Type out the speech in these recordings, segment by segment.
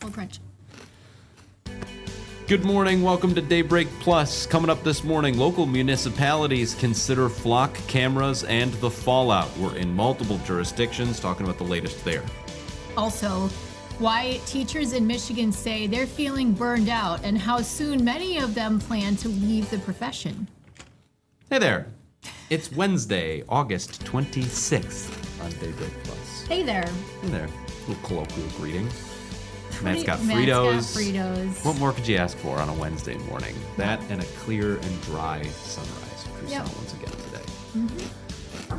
No crunch. Good morning. Welcome to Daybreak Plus. Coming up this morning, local municipalities consider flock cameras and the fallout. We're in multiple jurisdictions talking about the latest there. Also, why teachers in Michigan say they're feeling burned out and how soon many of them plan to leave the profession. Hey there. It's Wednesday, August 26th on Daybreak Plus. Hey there. Hey there. A little colloquial greeting. Matt's got Matt's Fritos. got Fritos. What more could you ask for on a Wednesday morning? That and a clear and dry sunrise. Croissant once again today. Mm-hmm.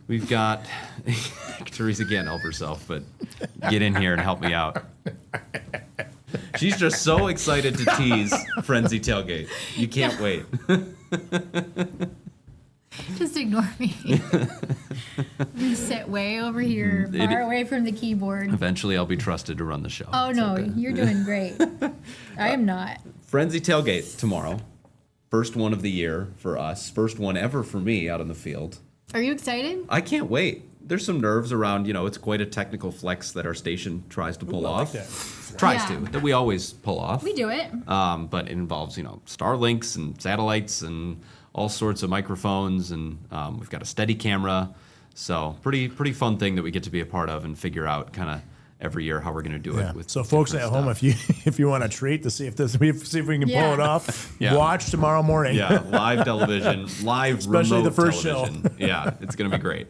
We've got Teresa can't help herself, but get in here and help me out. She's just so excited to tease Frenzy Tailgate. You can't wait. Just ignore me. You sit way over here, far away from the keyboard. Eventually, I'll be trusted to run the show. Oh, no, you're doing great. I am not. Frenzy Tailgate tomorrow. First one of the year for us. First one ever for me out on the field. Are you excited? I can't wait. There's some nerves around, it's quite a technical flex that our station tries to pull off. Like that. Tries to, that we always pull off. We do it. But it involves, Starlinks and satellites and all sorts of microphones, and we've got a steady camera. So pretty fun thing that we get to be a part of and figure out kind of every year how we're going to do it. With so folks at home, if you want a treat to see if we can pull it off, watch tomorrow morning. Yeah, live television, live especially remote the first television. show. Yeah, it's going to be great.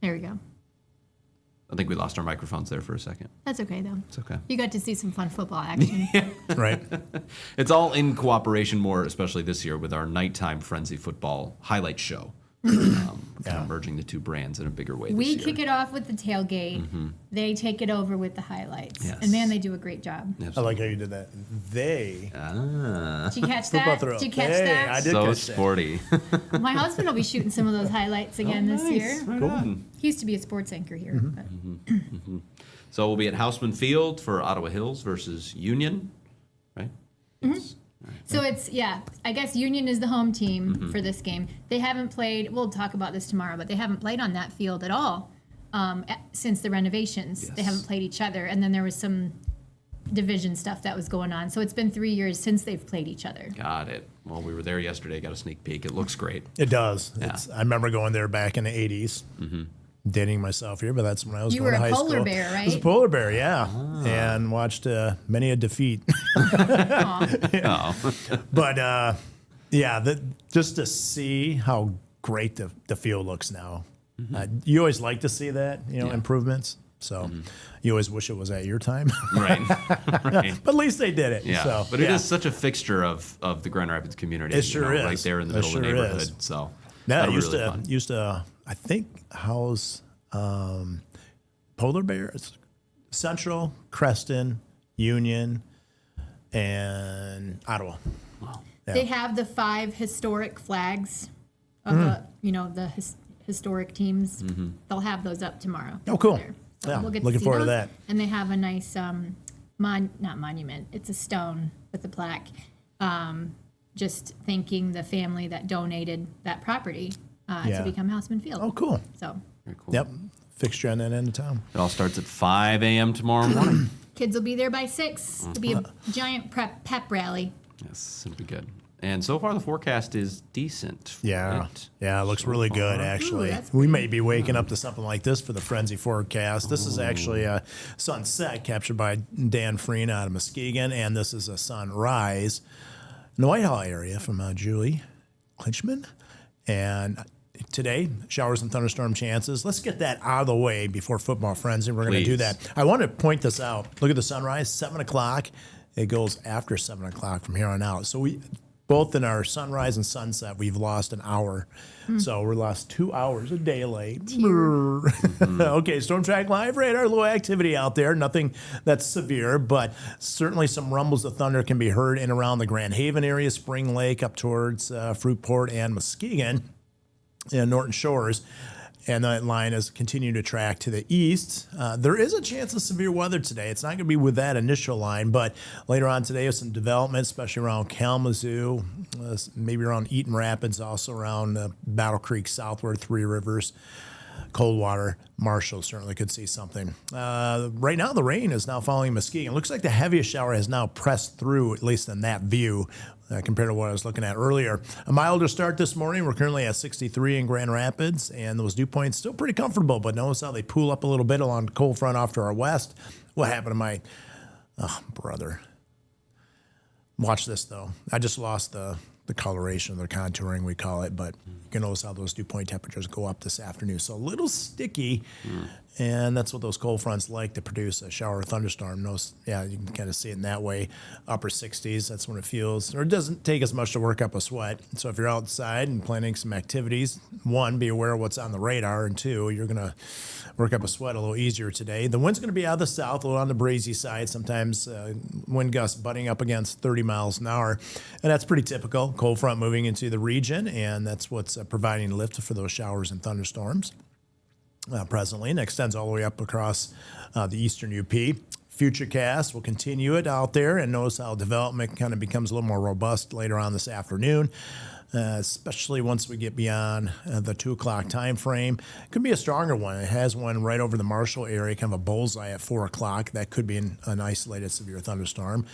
There we go. I think we lost our microphones there for a second. That's okay, though. It's okay. You got to see some fun football action. Right. It's all in cooperation more, especially this year, with our nighttime Frenzy Football highlight show. Kind of merging the two brands in a bigger way We this kick year. it off with the tailgate. Mm-hmm. They take it over with the highlights. Yes. And man, they do a great job. I like how you did that. Did you catch that? Did you catch that? I did So catch sporty. My husband will be shooting some of those highlights again this year. Right Cool. on. He used to be a sports anchor here. But So we'll be at Houseman Field for Ottawa Hills versus Union, right? Yes. So it's, I guess Union is the home team for this game. They haven't played, we'll talk about this tomorrow, but they haven't played on that field at all since the renovations. Yes. They haven't played each other. And then there was some division stuff that was going on. So it's been 3 years since they've played each other. Got it. Well, we were there yesterday, got a sneak peek. It looks great. It does. Yeah. I remember going there back in the 80s. Dating myself here, but that's when I was going to high school. You were a polar bear, right? I was a polar bear, yeah. And watched many a defeat. But, just to see how great the field looks now. You always like to see that, improvements. So you always wish it was at your time. Right. But at least they did it. Yeah. So, but it is such a fixture of the Grand Rapids community. It sure is. Right there in the middle of the neighborhood. Is. So Yeah, that'll be really fun. used to, I think, house polar bears, Central, Creston, Union, and Ottawa. Wow. Yeah. They have the 5 historic flags of the historic teams. They'll have those up tomorrow. Oh, cool. There. So Yeah, we'll get looking see forward to those. that. And they have a nice not monument. It's a stone with a plaque, just thanking the family that donated that property to become Houseman Field. Oh, cool. So Very cool. Yep. Fixture on that end of town. It all starts at 5 a.m. tomorrow morning. kids will be there by 6. It'll be a giant pep rally. Yes, it'll be good. And so far, the forecast is decent. Yeah. Right? Yeah, it looks really good, actually. that's We may be waking up to something like this for the Frenzy forecast. This is actually a sunset captured by Dan Freena out of Muskegon, and this is a sunrise in the Whitehall area from Julie Clinchman. And today, showers and thunderstorm chances. Let's get that out of the way before Football Frenzy. We're going to do Please. that. I want to point this out. Look at the sunrise, 7 o'clock. It goes after 7 o'clock from here on out. So both in our sunrise and sunset, we've lost an hour. So we lost 2 hours of daylight. Okay, Storm Track Live radar, low activity out there. Nothing that's severe, but certainly some rumbles of thunder can be heard in around the Grand Haven area, Spring Lake, up towards Fruitport and Muskegon and Norton Shores. And that line is continuing to track to the east. There is a chance of severe weather today. It's not going to be with that initial line, but later on today, with some development, especially around Kalamazoo, maybe around Eaton Rapids, also around Battle Creek southward, Three Rivers, Coldwater, Marshall certainly could see something. Right now, the rain is now following Muskegon. It looks like the heaviest shower has now pressed through, at least in that view, compared to what I was looking at earlier. A milder start this morning. We're currently at 63 in Grand Rapids, and those dew points still pretty comfortable, but notice how they pool up a little bit along the cold front off to our west. What happened to my brother? Watch this, though. I just lost the coloration, the contouring, we call it, but you can notice how those dew point temperatures go up this afternoon. So a little sticky, and that's what those cold fronts like to produce a shower or thunderstorm. Yeah, you can kind of see it in that way. Upper 60s, that's when it feels, or it doesn't take as much to work up a sweat. So if you're outside and planning some activities, one, be aware of what's on the radar, and two, you're going to work up a sweat a little easier today. The wind's going to be out of the south, a little on the breezy side, sometimes wind gusts butting up against 30 miles an hour, and that's pretty typical. Cold front moving into the region, and that's what's providing lift for those showers and thunderstorms presently, and extends all the way up across the eastern UP. Futurecast will continue it out there, and notice how development kind of becomes a little more robust later on this afternoon. Especially once we get beyond the 2 o'clock time frame. Could be a stronger one. It has one right over the Marshall area, kind of a bullseye at 4 o'clock. That could be an isolated severe thunderstorm.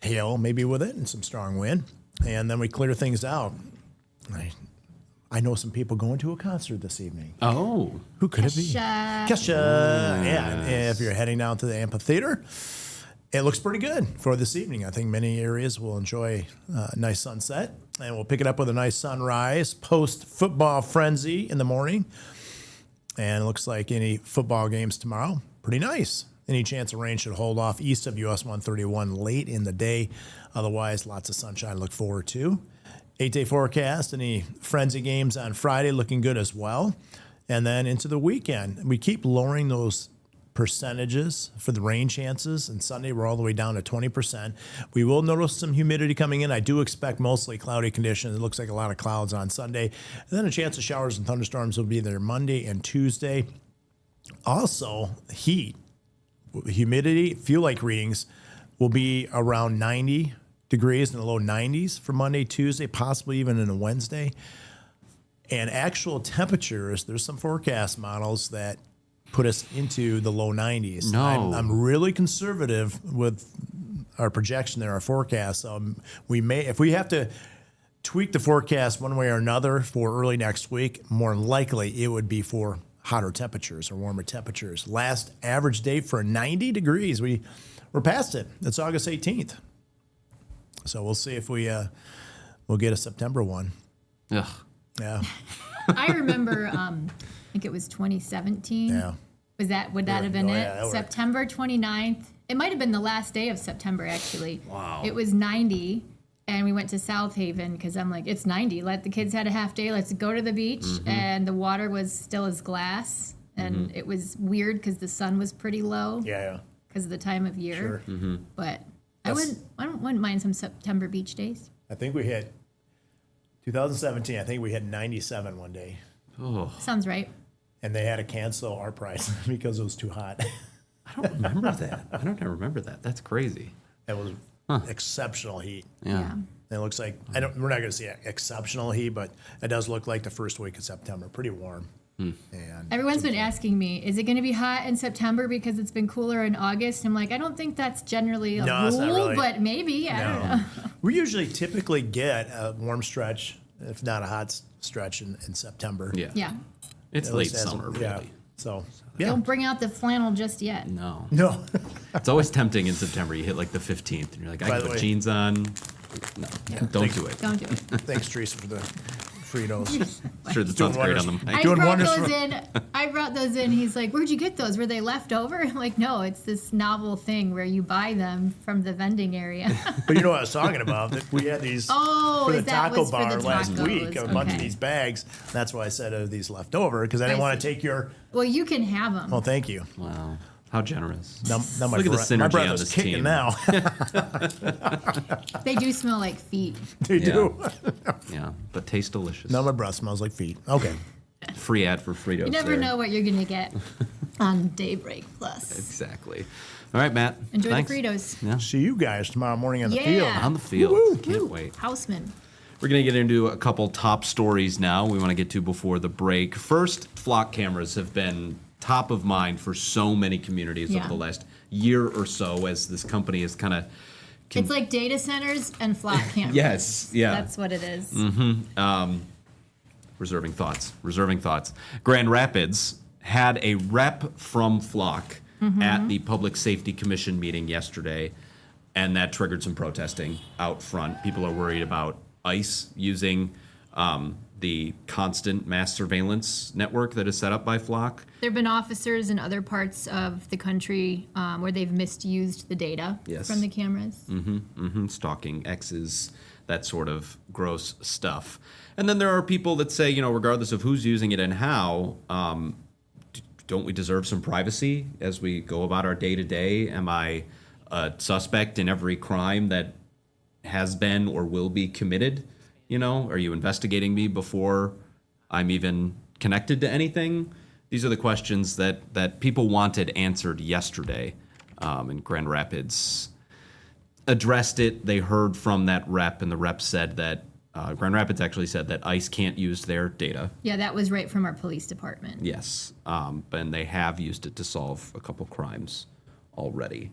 Hail maybe with it and some strong wind. And then we clear things out. I know some people going to a concert this evening. Oh. Who could it be? Kesha. Yeah, and if you're heading down to the amphitheater, it looks pretty good for this evening. I think many areas will enjoy a nice sunset, and we'll pick it up with a nice sunrise, post-football frenzy in the morning. And it looks like any football games tomorrow, pretty nice. Any chance of rain should hold off east of US 131 late in the day. Otherwise, lots of sunshine to look forward to. 8-day forecast, any frenzy games on Friday looking good as well. And then into the weekend, we keep lowering those percentages for the rain chances, and Sunday we're all the way down to 20%. We will notice some humidity coming in. I do expect mostly cloudy conditions. It looks like a lot of clouds on Sunday. And then a chance of showers and thunderstorms will be there Monday and Tuesday. Also, heat, humidity, feel-like readings will be around 90 degrees in the low 90s for Monday, Tuesday, possibly even in a Wednesday. And actual temperatures, there's some forecast models that put us into the low 90s. No. I'm really conservative with our projection there, our forecast. We may, if we have to tweak the forecast one way or another for early next week, more likely it would be for hotter temperatures or warmer temperatures. Last average date for 90 degrees, we're past it. It's August 18th. So we'll see if we'll get a September one. Ugh. Yeah. I remember, I think it was 2017. Yeah. Would that have been it? Yeah, September 29th. It might have been the last day of September, actually. Wow. It was 90, and we went to South Haven because I'm like, it's 90. Let the kids had a half day. Let's go to the beach. Mm-hmm. And the water was still as glass, and it was weird because the sun was pretty low. Yeah. Because of the time of year. Sure. Mm-hmm. But I wouldn't mind some September beach days. I think we hit 2017. I think we hit 97 one day. Oh. Sounds right. And they had to cancel our price because it was too hot. I don't remember that. I don't remember that. That's crazy. It was exceptional heat. Yeah. And it looks like, we're not going to see exceptional heat, but it does look like the first week of September. Pretty warm. And Everyone's been asking me, is it going to be hot in September because it's been cooler in August? I'm like, I don't think that's generally a No, it's not rule, really. but maybe. I don't know. We usually typically get a warm stretch, if not a hot stretch in September. Yeah. Yeah. It's At late least as- summer, really. Yeah. So, yeah. Don't bring out the flannel just yet. No. No. It's always tempting in September. You hit like the 15th, and you're like, I By can the put way- jeans on. No, don't do it. Don't do it. Thanks, Teresa, for the Fritos. Sure, that Doing sounds great on wonders. the mic. I Doing brought wonders those for- in. I brought those in. He's like, "Where'd you get those? Were they left over?" I'm like, "No, it's this novel thing where you buy them from the vending area." But you know what I was talking about? That we had these Oh, for the is that taco was for bar the last tacos. week, a bunch of Okay. these bags. That's why I said are these left over, because I didn't I want see. to take your. Well, you can have them. Oh, thank you. Wow. How generous. Now my Look at the my synergy breath on is this kicking team. now. They do smell like feet. They do. Yeah, but taste delicious. Now my breath smells like feet. Okay. free ad for Fritos. You never there. know what you're going to get on Daybreak Plus. Exactly. All right, Matt. Enjoy thanks. the Fritos. Yeah. See you guys tomorrow morning on the Yeah. field. On the field. Can't Woo. wait. Houseman. We're going to get into a couple top stories now we want to get to before the break. First, flock cameras have been top of mind for so many communities Yeah. over the last year or so as this company is kind of... It's like data centers and flock cameras. Yes, yeah. That's what it is. Reserving thoughts. Grand Rapids had a rep from Flock at the Public Safety Commission meeting yesterday, and that triggered some protesting out front. People are worried about ICE using the constant mass surveillance network that is set up by Flock. There have been officers in other parts of the country where they've misused the data Yes. from the cameras. Stalking exes, that sort of gross stuff. And then there are people that say, regardless of who's using it and how, don't we deserve some privacy as we go about our day-to-day? Am I a suspect in every crime that has been or will be committed? Are you investigating me before I'm even connected to anything? These are the questions that people wanted answered yesterday, and Grand Rapids addressed it. They heard from that rep, and the rep said that Grand Rapids actually said that ICE can't use their data. Yeah, that was right from our police department. Yes, and they have used it to solve a couple crimes already.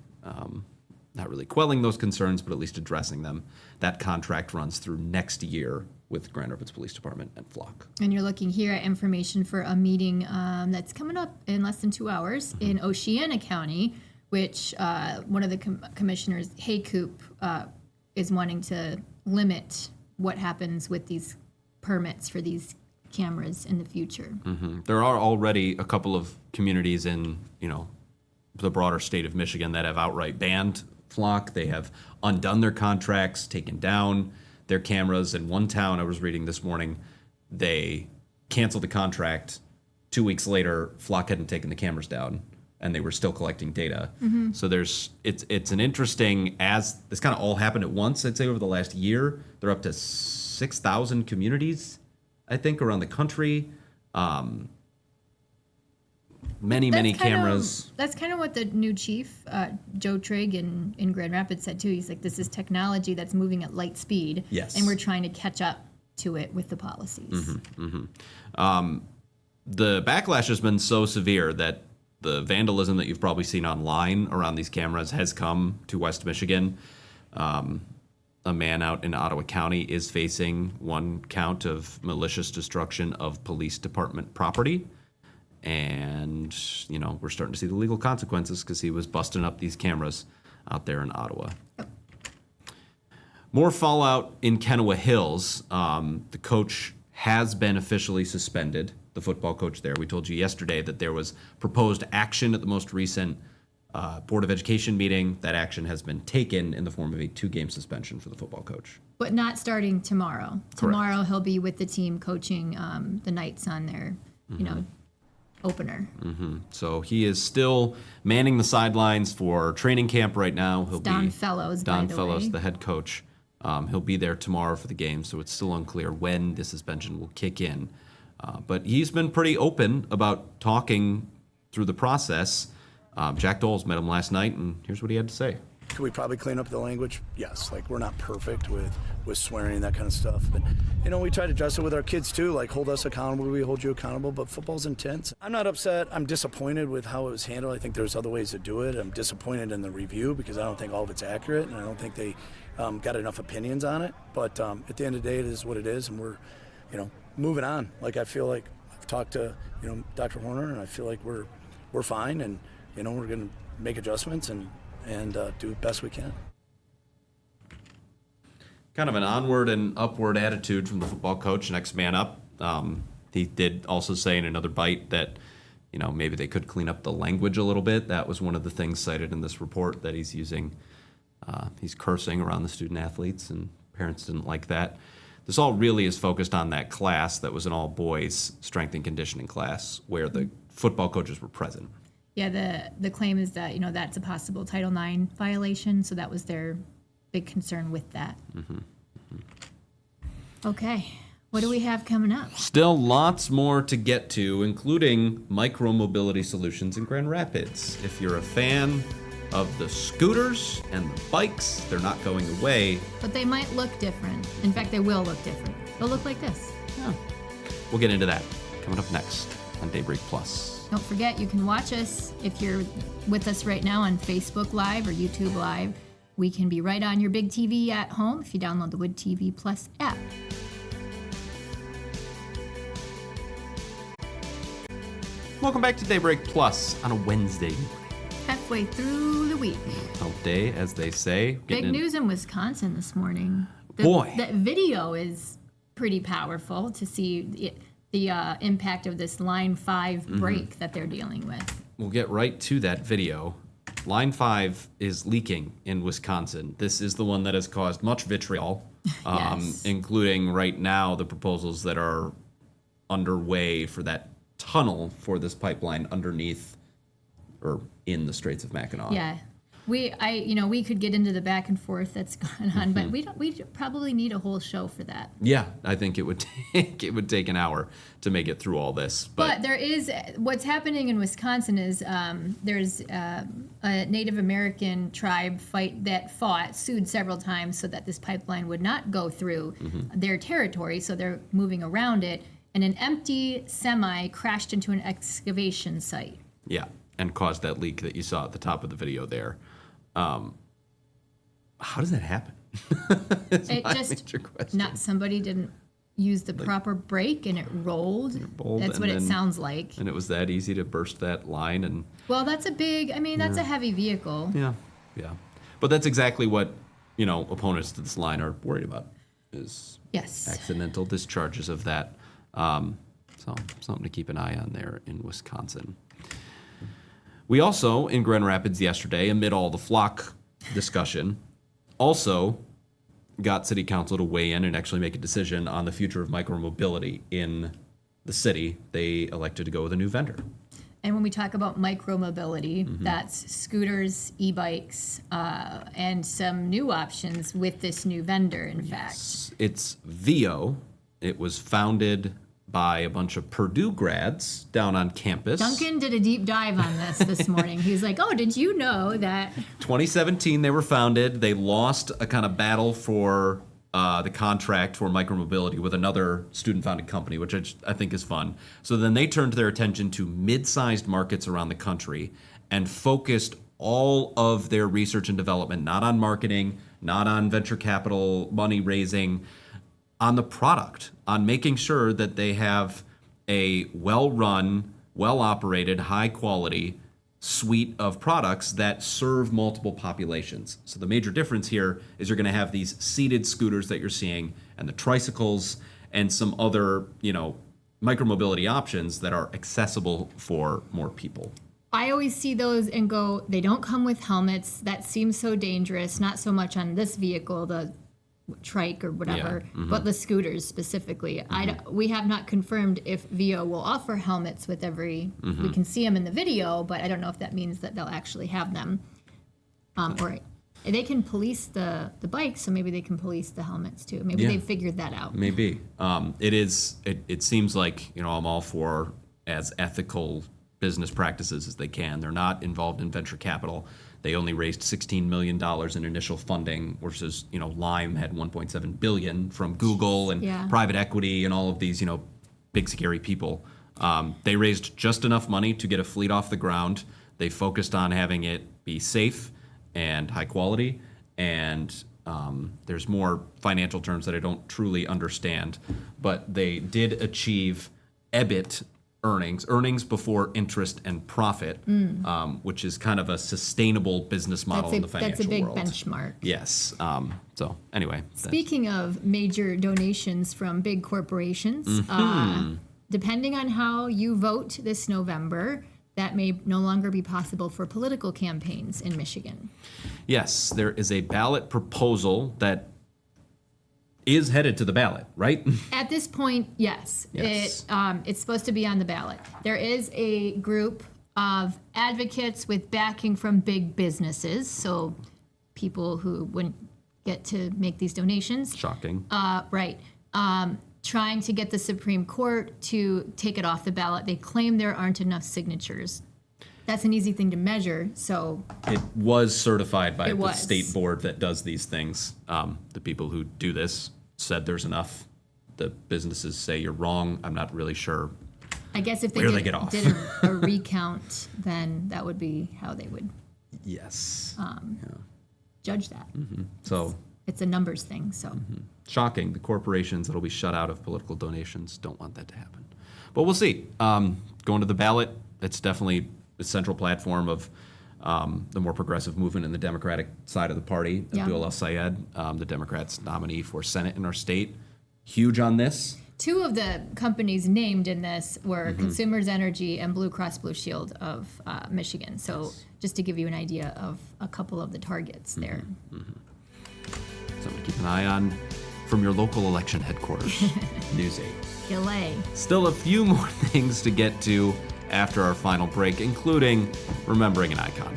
Not really quelling those concerns, but at least addressing them. That contract runs through next year with Grand Rapids Police Department and Flock. And you're looking here at information for a meeting that's coming up in less than 2 hours in Oceana County, which one of the commissioners, Haycoop, is wanting to limit what happens with these permits for these cameras in the future. There are already a couple of communities in, the broader state of Michigan that have outright banned Flock. They have undone their contracts, taken down their cameras. In one town I was reading this morning, they canceled the contract. 2 weeks later, Flock hadn't taken the cameras down, and they were still collecting data. So it's an interesting, as this kind of all happened at once, I'd say over the last year, they're up to 6,000 communities, I think, around the country. Many cameras. That's kind of what the new chief, Joe Trigg in Grand Rapids said too. He's like, this is technology that's moving at light speed. Yes. And we're trying to catch up to it with the policies. The backlash has been so severe that the vandalism that you've probably seen online around these cameras has come to West Michigan. A man out in Ottawa County is facing one count of malicious destruction of police department property. And, we're starting to see the legal consequences because he was busting up these cameras out there in Ottawa. Yep. More fallout in Kennewa Hills. The coach has been officially suspended, the football coach there. We told you yesterday that there was proposed action at the most recent Board of Education meeting. That action has been taken in the form of a 2-game suspension for the football coach. But not starting tomorrow. Tomorrow he'll be with the team coaching the Knights on their, opener. So he is still manning the sidelines for training camp right now. Don Fellows, by the way. The head coach. He'll be there tomorrow for the game, so it's still unclear when the suspension will kick in. But he's been pretty open about talking through the process. Jack Doles met him last night, and here's what he had to say. Could we probably clean up the language? Yes, we're not perfect with swearing and that kind of stuff. But, we try to address it with our kids too, hold us accountable, we hold you accountable, but football's intense. I'm not upset. I'm disappointed with how it was handled. I think there's other ways to do it. I'm disappointed in the review because I don't think all of it's accurate, and I don't think they got enough opinions on it. But at the end of the day, it is what it is, and we're, moving on. I feel like I've talked to, Dr. Horner, and I feel like we're fine, and, we're going to make adjustments and do the best we can. Kind of an onward and upward attitude from the football coach, next man up. He did also say in another bite that, maybe they could clean up the language a little bit. That was one of the things cited in this report that he's using. He's cursing around the student athletes, and parents didn't like that. This all really is focused on that class that was an all-boys strength and conditioning class where the football coaches were present. Yeah, the claim is that, that's a possible Title IX violation, so that was their big concern with that. Okay. What do we have coming up? Still lots more to get to, including micromobility solutions in Grand Rapids. If you're a fan of the scooters and the bikes, they're not going away. But they might look different. In fact, they will look different. They'll look like this. Yeah. We'll get into that coming up next on Daybreak Plus. Don't forget, you can watch us if you're with us right now on Facebook Live or YouTube Live. We can be right on your big TV at home if you download the Wood TV Plus app. Welcome back to Daybreak Plus on a Wednesday morning. Halfway through the week. Hump day, as they say. Big news in Wisconsin this morning. Boy. The video is pretty powerful to see the impact of this Line 5 break that they're dealing with. We'll get right to that video. Line 5 is leaking in Wisconsin. This is the one that has caused much vitriol, Yes. including right now the proposals that are underway for that tunnel for this pipeline underneath or in the Straits of Mackinac. Yeah. We could get into the back and forth that's going on, but we probably need a whole show for that. Yeah, I think it would take an hour to make it through all this. But there is what's happening in Wisconsin is there's a Native American tribe sued several times so that this pipeline would not go through their territory, so they're moving around it, and an empty semi crashed into an excavation site. Yeah, and caused that leak that you saw at the top of the video there. How does that happen? It just somebody didn't use the proper brake and it rolled. That's what it sounds like. And it was that easy to burst that line and well, that's that's a heavy vehicle. yeah. But that's exactly what, opponents to this line are worried about is Yes. accidental discharges of that. So something to keep an eye on there in Wisconsin. We also, in Grand Rapids yesterday, amid all the flock discussion, also got City Council to weigh in and actually make a decision on the future of micromobility in the city. They elected to go with a new vendor. And when we talk about micromobility, that's scooters, e-bikes, and some new options with this new vendor, in fact. It's VIO. It was founded by a bunch of Purdue grads down on campus. Duncan did a deep dive on this morning. He's like, oh, did you know that? 2017, they were founded. They lost a kind of battle for the contract for micromobility with another student-founded company, which I think is fun. So then they turned their attention to mid-sized markets around the country and focused all of their research and development, not on marketing, not on venture capital, money raising, on the product, on making sure that they have a well-run, well-operated, high-quality suite of products that serve multiple populations. So the major difference here is you're going to have these seated scooters that you're seeing and the tricycles and some other, micromobility options that are accessible for more people. I always see those and go, they don't come with helmets. That seems so dangerous. Not so much on this vehicle, the trike or whatever, but the scooters specifically. We have not confirmed if VIO will offer helmets with every. We can see them in the video, but I don't know if that means that they'll actually have them. Or they can police the bikes, so maybe they can police the helmets too. Maybe they've figured that out. Maybe it seems like I'm all for as ethical business practices as they can. They're not involved in venture capital. They only raised $16 million in initial funding, versus Lime had $1.7 billion from Google and private equity and all of these big scary people. They raised just enough money to get a fleet off the ground. They focused on having it be safe and high quality, and there's more financial terms that I don't truly understand, but they did achieve EBIT earnings before interest and profit, which is kind of a sustainable business model in the financial world. That's a big benchmark. Yes. So anyway. Speaking of major donations from big corporations, depending on how you vote this November, that may no longer be possible for political campaigns in Michigan. Yes, there is a ballot proposal that is headed to the ballot, right? At this point, yes. It's supposed to be on the ballot. There is a group of advocates with backing from big businesses, so people who wouldn't get to make these donations. Shocking. Right. trying to get the Supreme Court to take it off the ballot. They claim there aren't enough signatures. That's an easy thing to measure, so... It was certified by It the was. state board that does these things. The people who do this said there's enough. The businesses say you're wrong. I'm not really sure. I guess if they Where they get off. did a recount, then that would be how they would Yes. judge that. So It's a numbers thing, so... shocking. The corporations that'll be shut out of political donations don't want that to happen. But we'll see. Going to the ballot, it's definitely a central platform of the more progressive movement in the Democratic side of the party. Yeah. Abdul El-Sayed, the Democrats' nominee for Senate in our state, huge on this. 2 of the companies named in this were Consumers Energy and Blue Cross Blue Shield of Michigan. So just to give you an idea of a couple of the targets there. Something to keep an eye on from your local election headquarters, News 8. LA. Still a few more things to get to after our final break, including remembering an icon.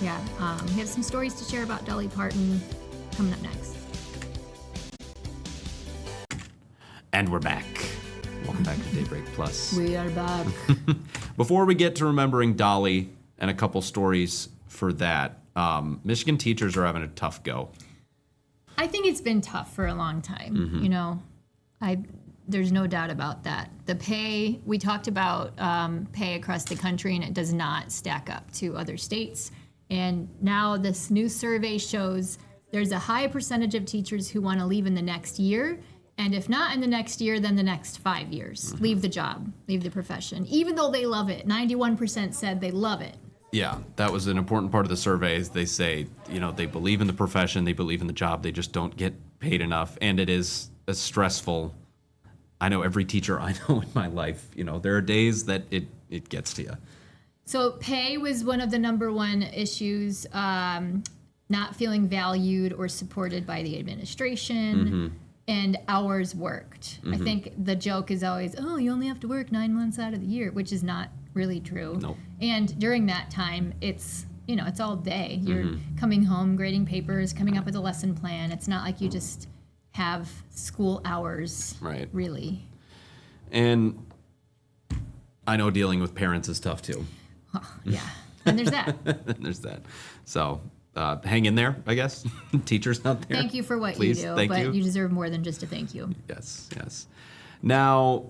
Yeah, we have some stories to share about Dolly Parton coming up next. And we're back. Welcome back to Daybreak Plus. We are back. Before we get to remembering Dolly and a couple stories for that, Michigan teachers are having a tough go. I think it's been tough for a long time. You know, there's no doubt about that. The pay, we talked about pay across the country, and it does not stack up to other states. And now this new survey shows there's a high percentage of teachers who want to leave in the next year. And if not in the next year, then the next 5 years. Leave the job, leave the profession, even though they love it. 91% said they love it. Yeah, that was an important part of the survey. Is they say, you know, they believe in the profession, they believe in the job, they just don't get paid enough. And it is a stressful. I know every teacher I know in my life, you know, there are days that it gets to you. So pay was one of the number one issues, not feeling valued or supported by the administration. And hours worked. I think the joke is always, oh, you only have to work 9 months out of the year, which is not really true. Nope. And during that time, it's, you know, it's all day. You're coming home, grading papers, coming up with a lesson plan. It's not like you just have school hours, Right. really. And I know dealing with parents is tough too. Yeah. And there's that. There's that. So hang in there, I guess. Teachers out there. Thank you for what Please, you do, thank but you. you deserve more than just a thank you. Yes, yes. Now,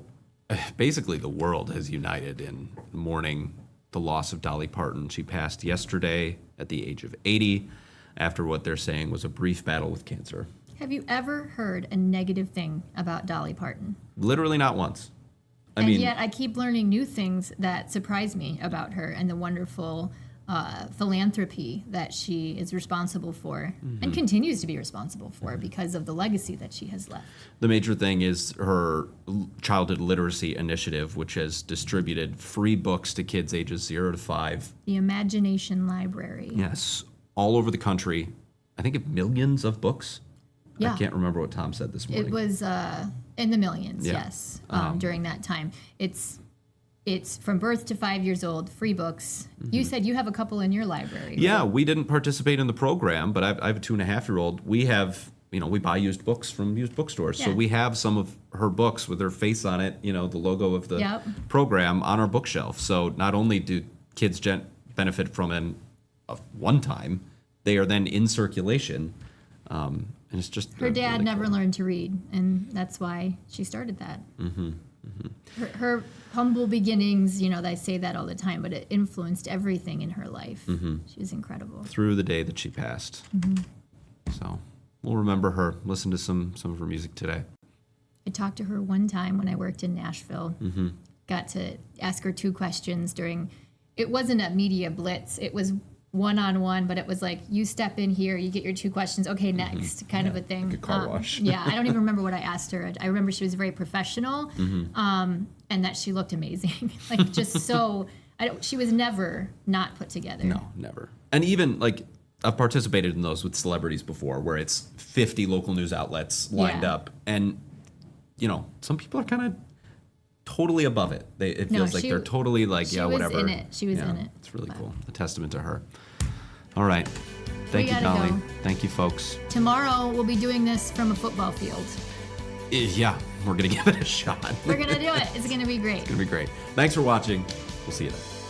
basically, the world has united in mourning the loss of Dolly Parton. She passed yesterday at the age of 80 after what they're saying was a brief battle with cancer. Have you ever heard a negative thing about Dolly Parton? Literally not once. I And mean, yet I keep learning new things that surprise me about her and the wonderful philanthropy that she is responsible for and continues to be responsible for because of the legacy that she has left. the major thing is her childhood literacy initiative, which has distributed free books to kids ages 0 to 5. The Imagination Library. Yes, all over the country. I think millions of books. Yeah. I can't remember what Tom said this morning. It was in the millions, Yeah. yes, during that time. It's from birth to 5 years old, free books. You said you have a couple in your library. Yeah, right? we didn't participate in the program, but I have a 2.5-year-old. We have, we buy used books from used bookstores. So Yeah. we have some of her books with her face on it, the logo of the Yep. program on our bookshelf. So not only do kids benefit from them one time, they are then in circulation. And it's just Her dad really never cool. learned to read, and that's why she started that. Her humble beginnings, I say that all the time, but it influenced everything in her life. She was incredible. Through the day that she passed. So we'll remember her. Listen to some of her music today. I talked to her one time when I worked in Nashville. Got to ask her 2 questions it wasn't a media blitz. It was one-on-one, but it was like, you step in here, you get your 2 questions, okay, next, kind of a thing. like a car wash. Yeah, I don't even remember what I asked her. I remember she was very professional, and that she looked amazing. Like, just so, she was never not put together. No, never. And even I've participated in those with celebrities before, where it's 50 local news outlets lined Yeah. up, and some people are kind of totally above it. It No, feels like she- they're totally she was whatever. in it. She was Yeah, in it. It's really But- cool. A testament to her. All right. Thank you, gotta Dolly. go. Thank you, folks. Tomorrow, we'll be doing this from a football field. Yeah, we're going to give it a shot. We're going to do it. It's going to be great. It's going to be great. Thanks for watching. We'll see you then.